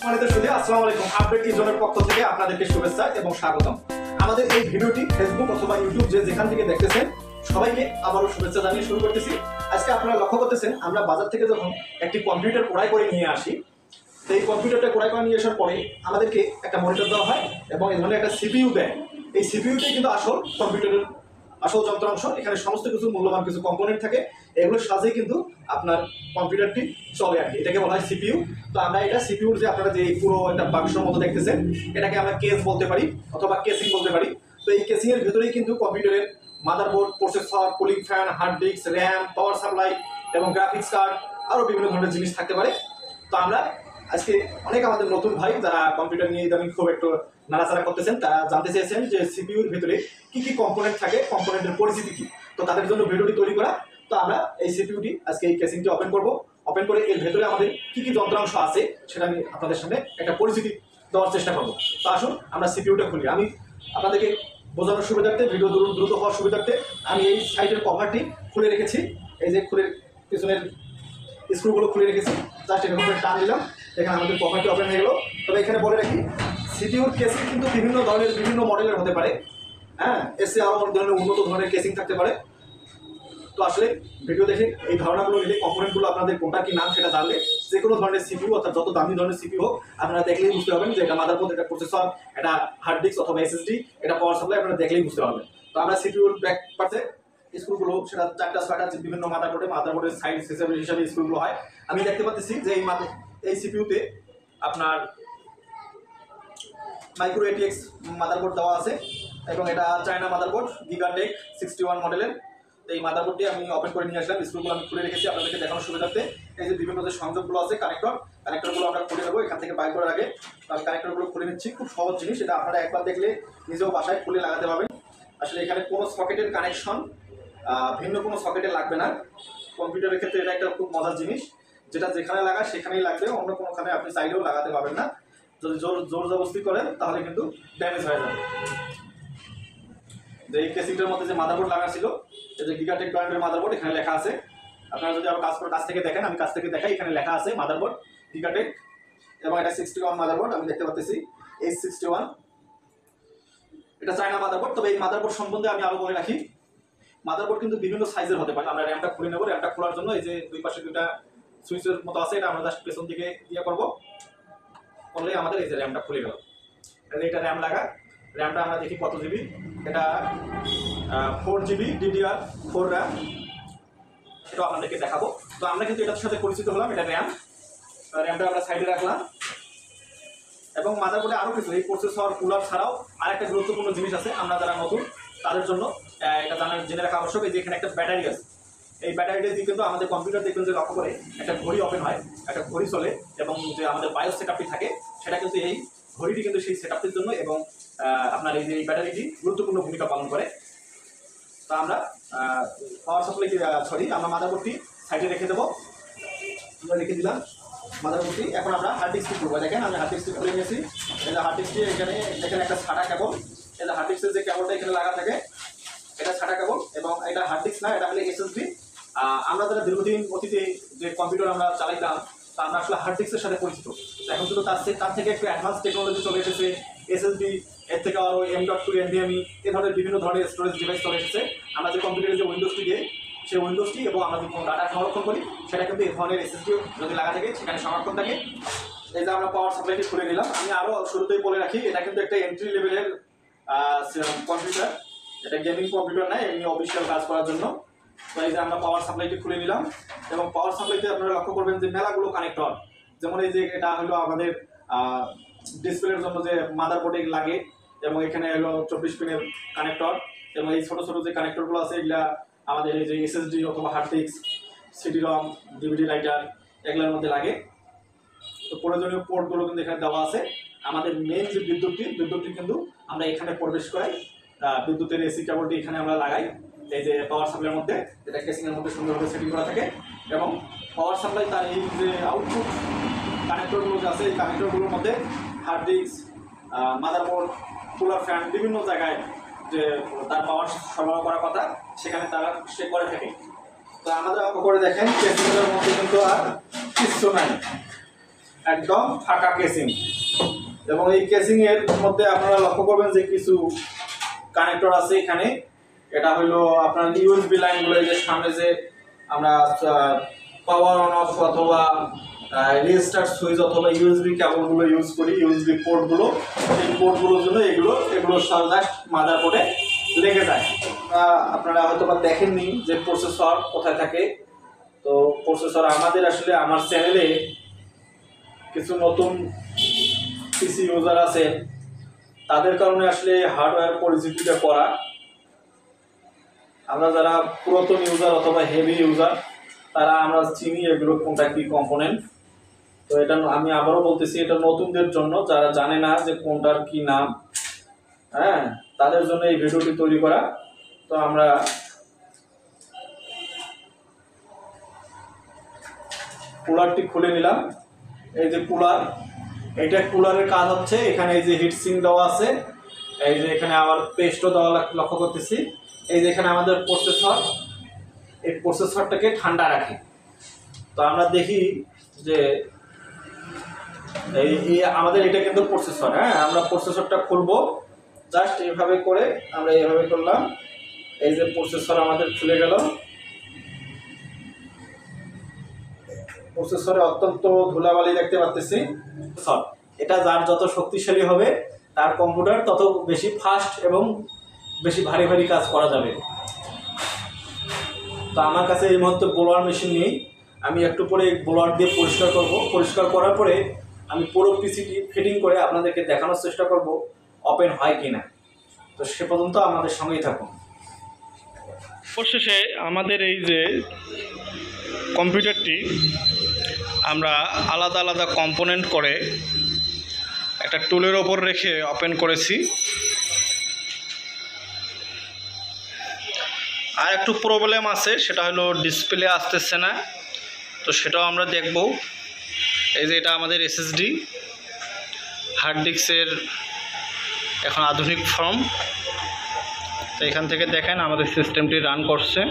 আসসালামু আলাইকুম। আপডেট ইজনের পক্ষ থেকে আপনাদেরকে শুভেচ্ছা এবং স্বাগতম। আমাদের এই ভিডিওটি ফেসবুক অথবা ইউটিউব যেখান থেকে দেখতেছেন সবাইকে আবারও শুভেচ্ছা জানিয়ে শুরু করতেছি। আজকে আপনারা লক্ষ্য করতেছেন আমরা বাজার থেকে যখন একটি কম্পিউটার ক্রয় করে নিয়ে আসি, তো এই কম্পিউটারটা ক্রয় করে নিয়ে আসার পরে আমাদেরকে একটা মনিটর দেওয়া হয় এবং এই ধরনের একটা সিপিইউ দেয়। এই সিপিইউটাই কিন্তু আসল কম্পিউটারের আসল যন্ত্রাংশ। এখানে সমস্ত কিছু মূল্যবান কিছু কম্পোনেন্ট থাকে, এগুলোর সাথেই কিন্তু আপনার কম্পিউটারটি চলে আর কি। এটাকে বলা হয় সিপিইউ। তো আমরা এটা সিপিইউর যে আপনারা যে পুরো একটা বাক্সের মতো দেখতেছেন, এটাকে আমরা কেস বলতে পারি অথবা কেসিং বলতে পারি। তো এই কেসিং এর ভেতরেই কিন্তু কম্পিউটারের motherboard, processor, cooling fan, hard disk, RAM, power supply এবং গ্রাফিক্স কার্ড আরও বিভিন্ন ধরনের জিনিস থাকতে পারে। তো আমরা আজকে অনেক আমাদের নতুন ভাই যারা কম্পিউটার নিয়ে ইদানিং খুব একটু নাড়াচাড়া করতেছেন, তারা জানতে চেয়েছেন যে সিপিইউর ভিতরে কি কি কম্পোনেন্ট থাকে, কম্পোনেন্টের পরিচিতি কি। তো তাদের জন্য ভিডিওটি তৈরি করা। তো আমরা এই সিপিইউটি আজকে এই কেসিংটি ওপেন করব। ওপেন করে এর ভেতরে আমাদের কি কি যন্ত্রাংশ আছে সেটা আমি আপনাদের সামনে একটা পরিচিতি দেওয়ার চেষ্টা করব। তো আসুন আমরা সিপিইউটা খুলি। আমি আপনাদেরকে বোঝানোর সুবিধার্থে, ভিডিও দ্রুত হওয়ার সুবিধার্থে আমি এই সাইডের কভারটি খুলে রেখেছি। এই যে খুলে পিছনের স্ক্রুগুলো খুলে রেখেছি, জাস্ট এরকম করে টান দিলাম, এখানে আমাদের কভারটি ওপেন হয়ে গেল। তবে এখানে বলে রাখি, সিপিইউর কেসিং কিন্তু বিভিন্ন ধরনের বিভিন্ন মডেলের হতে পারে। হ্যাঁ, এসে আরও অনেক ধরনের উন্নত ধরনের কেসিং থাকতে পারে। তো আসলে ভিডিও দেখে এই ধারণাগুলো নিলে, কম্পোনেন্টগুলো আপনাদের কোনটা কি নাম সেটা জানলে, যে কোনো ধরনের সিপিইউ অর্থাৎ যত দামি ধরনের সিপিইউ হোক আপনারা দেখলেই বুঝতে পারবেন যে এটা মাদারবোর্ড, এটা প্রসেসর, এটা হার্ড ডিস্ক অথবা এসএসডি, এটা পাওয়ার সাপ্লাই, আপনারা দেখলেই বুঝতে পারবেন। তো আমরা সিপিইউর ব্যাক পার্টে স্ক্রুগুলো সেটা 4টা 6টা বিভিন্ন মাদারবোর্ডের সাইড হিসাবে স্ক্রুগুলো হয়। আমি দেখতে পাচ্ছি যে এই সিপিইউতে আপনার মাইক্রো এটিএক্স মাদারবোর্ড দেওয়া আছে এবং এটা চায়না মাদারবোর্ড গিগাটেক 61 মডেলের। এই মাদারবোর্ডটি আমি ওপেন করে নিয়ে আসলাম, স্ক্রুগুলো আমি খুলে রেখেছি আপনাদেরকে দেখানোর সুবিধার্থে। এই যে বিভিন্ন যে সংযোগগুলো আছে, কানেক্টরগুলো আমরা খুলে নেবো এখান থেকে বাইর করার আগে। আমি কানেক্টরগুলো খুলে নিচ্ছি। খুব সহজ জিনিস, এটা আপনারা একবার দেখলে নিজেও বাসায় খুলে লাগাতে পারবেন। আসলে এখানে কোনো সকেটের কানেকশন ভিন্ন কোনো সকেটে লাগবে না। কম্পিউটারের ক্ষেত্রে এটা একটা খুব মজার জিনিস, যেটা যেখানে লাগায় সেখানেই লাগবে, অন্য কোনোখানে আপনি চাইলেও লাগাতে পারবেন না। যদি জোর জবরদস্তি করেন তাহলে কিন্তু ড্যামেজ হয়ে যাবে। যে এই কেসিংটার মধ্যে যে মাদারবোর্ড লাগা ছিল, এই যে গিগাটেক ব্র্যান্ডের মাদারবোর্ড, এখানে লেখা আছে। আপনারা যদি আরো কাছ থেকে দেখেন, আমি কাছ থেকে দেখাই, এখানে লেখা আছে মাদারবোর্ড গিগাটেক এবং এটা 61 মাদারবোর্ড আমি দেখতে পাচ্ছি, H61। এটা চায়না মাদারবোর্ড। তবে এই মাদারবোর্ড সম্বন্ধে আমি আরো বলে রাখি, মাদারবোর্ড কিন্তু বিভিন্ন সাইজের হতে পারে। আমরা র্যামটা খুলে নেব। র্যামটা খোলার জন্য এই যে দুই পাশে দুইটা সুইচের মতো আছে, এটা আমরা জাস্ট পেছন দিকে ইয়ে করবো, করলে আমাদের এই যে র্যামটা খুলে গেল। এটা র্যাম লাগা। র্যামটা আমরা দেখি কত জিবি। এটা 4 জিবি DDR4 র্যাম, সেটাও আপনাদেরকে দেখাবো। তো আমরা কিন্তু এটার সাথে পরিচিত হলাম, এটা র্যামটা আমরা সাইডে রাখলাম। এবং মাদারবোর্ডে আরও কিছু, এই প্রসেসর কুলার ছাড়াও আর একটা গুরুত্বপূর্ণ জিনিস আছে, আমরা যারা নতুন তাদের জন্য এটা জেনে রাখা আবশ্যক। এই যে এখানে একটা ব্যাটারি আছে, এই ব্যাটারিটা দিয়ে কিন্তু আমাদের কম্পিউটার দেখবেন যে লক্ষ্য করে একটা ঘড়ি ওপেন হয়, একটা ঘড়ি চলে, এবং যে আমাদের বায়োস সেটআপটি থাকে সেটা কিন্তু এই ঘড়িটি কিন্তু সেই সেটআপটির জন্য, এবং আপনার এই যে এই ব্যাটারিটি গুরুত্বপূর্ণ ভূমিকা পালন করে। তো আমরা পাওয়ার সাপ্লাই আমরা মাদারবোর্ডটি সাইডে রেখে দেবো। আমরা রেখে দিলাম মাদারবোর্ডটি। এখন আমরা হার্ড ডিস্কটি করবো। দেখেন আমি হার্ড ডিস্কটি খুলে নিয়েছি। এই যে হার্ড ডিস্কটি এখানে একটা ছাটা কেবল, এই যে হার্ড ডিস্কের যে কেবলটা এখানে লাগা থাকে এটা ছাটা কেবল, এবং এটা হার্ড ডিস্ক না, এটা হলে এসএসডি। আমরা যারা দীর্ঘদিন অতীতে যে কম্পিউটার আমরা চালাইতাম, তা আমরা আসলে হার্ড ডিস্কের সাথে পরিচিত। এখন শুধু তার থেকে একটু অ্যাডভান্স টেকনোলজি চলে এসেছে, এসএসডি, এর থেকে আরও M.2 NVMe, এই ধরনের বিভিন্ন ধরনের স্টোরেজ ডিভাইস চলে এসেছে। আমরা যে কম্পিউটারের যে উইন্ডোজটি দিয়ে, সেই উইন্ডোজটি এবং আমরা যে কোনো ডাটা সংরক্ষণ করি সেটা কিন্তু এই ধরনের এসএসডি যদি লাগা থাকে সেখানে সংরক্ষণ থাকে। এই যে আমরা পাওয়ার সাপ্লাইটি খুলে নিলাম। আমি আরও শুরুতেই বলে রাখি, এটা কিন্তু একটা এন্ট্রি লেভেলের কম্পিউটার, এটা গেমিং কম্পিউটার নয়, এমনি অফিসিয়াল কাজ করার জন্য। তো এই যে আমরা পাওয়ার সাপ্লাইটি খুলে নিলাম, এবং পাওয়ার সাপ্লাইতে আপনারা লক্ষ্য করবেন যে মেলাগুলো কানেক্টর, যেমন এই যে এটা হলো আমাদের ডিসপ্লের জন্য যে মাদারবোর্ডে লাগে, এবং এখানে হলো 24 পিনের কানেক্টর, এবং এই ছোটো ছোটো যে কানেক্টরগুলো আছে এগুলা আমাদের এই যে এসএসডি অথবা hard disk, CD-ROM, DVD writer, এগুলোর মধ্যে লাগে। তো প্রয়োজনীয় পোর্টগুলো কিন্তু এখানে দেওয়া আছে। আমাদের মেইন যে বিদ্যুৎটি কিন্তু আমরা এখানে প্রবেশ করাই, বিদ্যুতের এসি কেবলটি এখানে আমরা লাগাই এই যে পাওয়ার সাপ্লাইয়ের মধ্যে, এটা কেসিংয়ের মধ্যে সুন্দরভাবে সেটিং করা থাকে। এবং পাওয়ার সাপ্লাই তার এই যে আউটপুট কানেক্টরগুলো যে আছে, এই কানেক্টরগুলোর মধ্যে hard disk, motherboard, cooler fan, বিভিন্ন জায়গায় যে তার পাওয়ার সরবরাহ করার কথা সেখানে তারা সে করে থাকে। তো আমাদের করে দেখেন কেসিংয়ের মধ্যে কিন্তু আর কিছু নাই, একদম ফাঁকা কেসিং, এবং এই কেসিং এর মধ্যে আপনারা লক্ষ্য করবেন যে কিছু কানেক্টর আছে এখানে। এটা হলো আপনার ইউএসবি লাইনগুলো, এই যে সামনে যে আমরা পাওয়ার অন অফ অথবা রেজিস্টার সুইচ অথবা ইউএসবি কেবলগুলো ইউজ করি, ইউএসবি পোর্টগুলো, এই পোর্টগুলোর জন্য এগুলো জাস্ট মাদারবোর্ডে লেগে যায়। আপনারা হয়তো বা দেখেননি যে প্রসেসর কোথায় থাকে। তো প্রসেসর আমাদের আসলে আমার চ্যানেলে কিছু নতুন পিসি ইউজার আছে, তাদের কারণে আসলে হার্ডওয়্যার পরিচিতিটা করা। আমরা যারা পুরাতন ইউজার অথবা হেভি ইউজার তারা আমরা চিনি এগুলো কোনটা কি কম্পোনেন্ট। তো এটা আমি আবারও বলতেছি, এটা নতুনদের জন্য, যারা জানে না যে কোনটার কি নাম, হ্যাঁ, তাদের জন্য এই ভিডিওটি তৈরি করা। তো আমরা কুলারটি খুলে নিলাম। এই যে কুলার, এটা কুলারের কাজ হচ্ছে, এখানে এই যে হিটসিং দেওয়া আছে, এই যে এখানে আবার পেস্টও দেওয়া লক্ষ্য করতেছি। এই যে এখানে আমাদের প্রসেসর, এই প্রসেসরটাকে ঠান্ডা রাখে। তো আমরা দেখি যে এই আমাদের এটা কিন্তু প্রসেসর, হ্যাঁ, আমরা প্রসেসরটা খুলবো জাস্ট এইভাবে করে, আমরা এইভাবে করলাম। এই যে প্রসেসর আমাদের খুলে গেল। প্রসেসরে অত্যন্ত ধুলাবালি দেখতে পাচ্ছি। এটা যার যত শক্তিশালী হবে তার কম্পিউটার তত বেশি ফাস্ট এবং বেশি ভারী ভারী কাজ করা যাবে। তো আমার কাছে এই মুহূর্তে ব্লোয়ার মেশিন নেই, আমি একটু পরে ব্লোয়ার দিয়ে পরিষ্কার করব। পরিষ্কার করার পরে আমি পুরো পিসিটি ফিটিং করে আপনাদেরকে দেখানোর চেষ্টা করব ওপেন হয় কিনা। তো সে পর্যন্ত আমাদের সঙ্গেই থাকুন। অবশেষে আমাদের এই যে কম্পিউটারটি আমরা আলাদা আলাদা কম্পোনেন্ট করে একটা টুলের ওপর রেখে ওপেন করেছি। আর একটু প্রবলেম আছে, সেটা হলো ডিসপ্লে আসতেছে না, তো সেটাও আমরা দেখব। এই যে এটা আমাদের এসএসডি হার্ড ডিস্কের এখন আধুনিক ফর্ম। তো এখান থেকে দেখেন আমাদের সিস্টেমটি রান করছে।